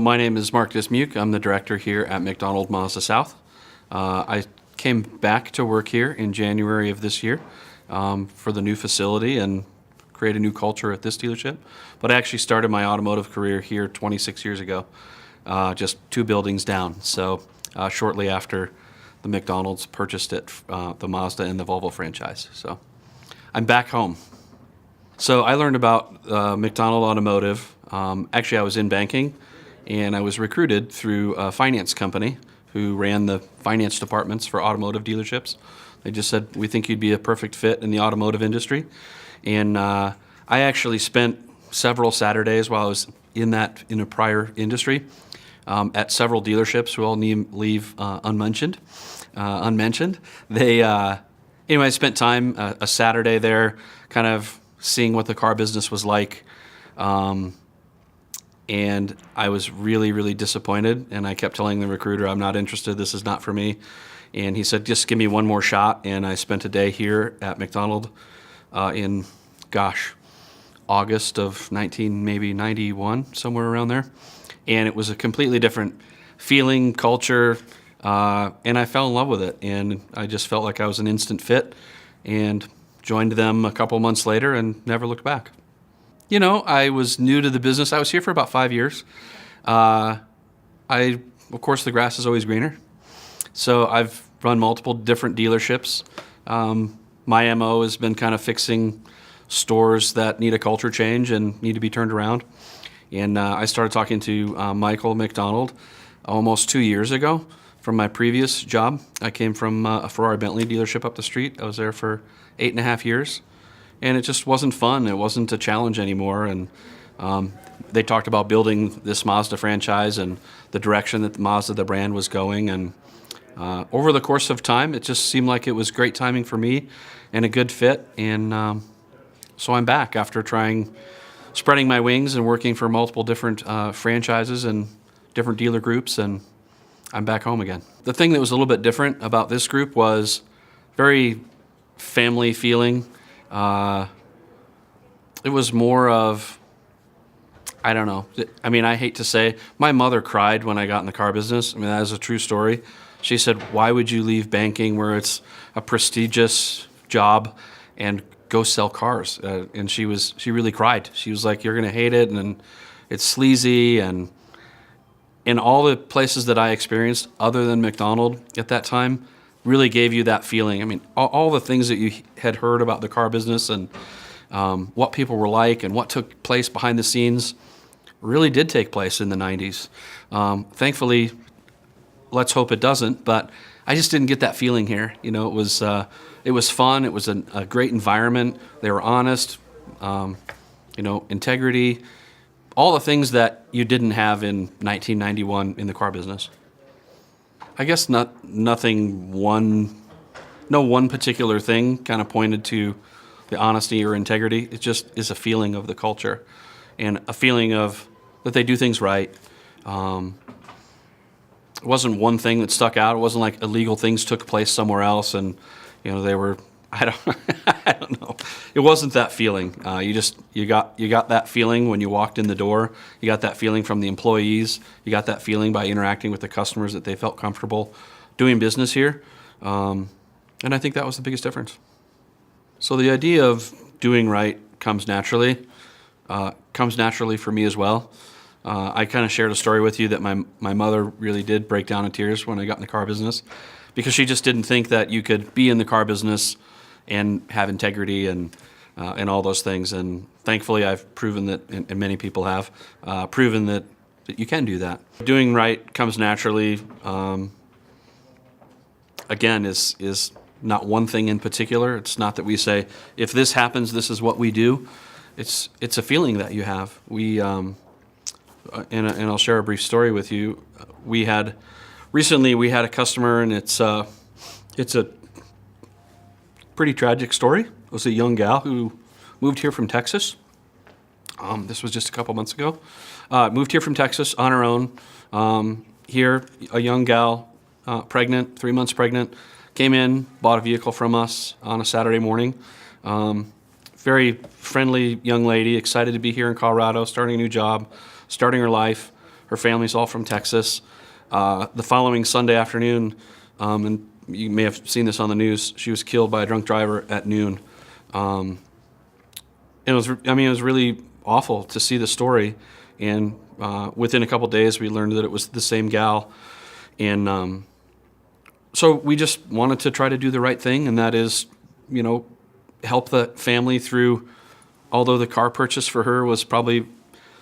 My name is Mark Dismuke. I'm the director here at McDonald Mazda South. I came back to work here in January of this year for the new facility and create a new culture at this dealership. But I actually started my automotive career here 26 years ago, just 2 buildings down. So shortly after the McDonald's purchased it, the Mazda and the Volvo franchise. So I'm back home. So I learned about McDonald Automotive. Actually, I was in banking, and I was recruited through a finance company who ran the finance departments for automotive dealerships. They just said, we think you'd be a perfect fit in the automotive industry. And I actually spent several Saturdays while I was in a prior industry at several dealerships who all leave unmentioned. Anyway, I spent time a Saturday there kind of seeing what the car business was like. And I was really, really disappointed. And I kept telling the recruiter, I'm not interested. This is not for me. And he said, just give me one more shot. And I spent a day here at McDonald in, August of 1991, somewhere around there. And it was a completely different feeling, culture, and I fell in love with it. And I just felt like I was an instant fit and joined them a couple months later and never looked back. You know, I was new to the business. I was here for about 5 years. Of course, the grass is always greener. So I've run multiple different dealerships. My MO has been kind of fixing stores that need a culture change and need to be turned around. And I started talking to Michael McDonald almost 2 years ago from my previous job. I came from a Ferrari Bentley dealership up the street. I was there for 8.5 years. And it just wasn't fun. It wasn't a challenge anymore. And they talked about building this Mazda franchise and the direction that the Mazda, the brand, was going. And over the course of time, it just seemed like it was great timing for me and a good fit. And so I'm back after spreading my wings and working for multiple different franchises and different dealer groups, and I'm back home again. The thing that was a little bit different about this group was very family feeling. It was more of, I don't know. I mean, I hate to say, my mother cried when I got in the car business. I mean, that is a true story. She said, why would you leave banking where it's a prestigious job and go sell cars? And she really cried. She was like, you're going to hate it, and it's sleazy. And in all the places that I experienced, other than McDonald at that time, really gave you that feeling. I mean, all the things that you had heard about the car business and what people were like and what took place behind the scenes really did take place in the 90s. Thankfully, let's hope it doesn't, but I just didn't get that feeling here. You know, it was fun. It was a great environment. They were honest, integrity, all the things that you didn't have in 1991 in the car business. I guess no one particular thing kind of pointed to the honesty or integrity. It just is a feeling of the culture and a feeling of that they do things right. It wasn't one thing that stuck out. It wasn't like illegal things took place somewhere else and, they were, I don't know. It wasn't that feeling. You got that feeling when you walked in the door. You got that feeling from the employees. You got that feeling by interacting with the customers that they felt comfortable doing business here. And I think that was the biggest difference. So the idea of doing right comes naturally for me as well. I kind of shared a story with you that my mother really did break down in tears when I got in the car business because she just didn't think that you could be in the car business and have integrity and all those things. And thankfully, I've proven that, and many people have, proven that you can do that. Doing right comes naturally. Again, is not one thing in particular. It's not that we say, if this happens, this is what we do. It's a feeling that you have. And I'll share a brief story with you. Recently we had a customer, and it's a pretty tragic story. It was a young gal who moved here from Texas. This was just a couple months ago. Moved here from Texas on her own. Here, a young gal, pregnant, 3 months pregnant, came in, bought a vehicle from us on a Saturday morning. Very friendly young lady, excited to be here in Colorado, starting a new job, starting her life. Her family's all from Texas. The following Sunday afternoon, and you may have seen this on the news, she was killed by a drunk driver at noon. And it was really awful to see the story. And within a couple days, we learned that it was the same gal. And so we just wanted to try to do the right thing, and that is, help the family through. Although the car purchase for her was probably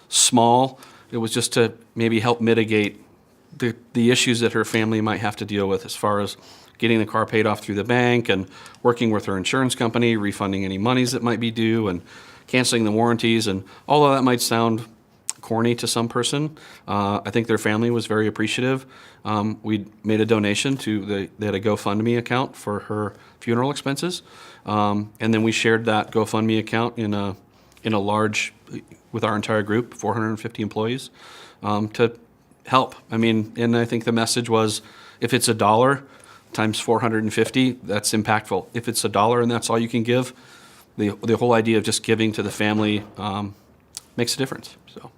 small, it was just to maybe help mitigate the issues that her family might have to deal with as far as getting the car paid off through the bank and working with her insurance company, refunding any monies that might be due, and canceling the warranties. And although that might sound corny to some person, I think their family was very appreciative. We made a donation they had a GoFundMe account for her funeral expenses, and then we shared that GoFundMe account in a large, with our entire group, 450 employees, to help. And I think the message was, if it's $1 times 450, that's impactful. If it's $1 and that's all you can give, the whole idea of just giving to the family makes a difference. So.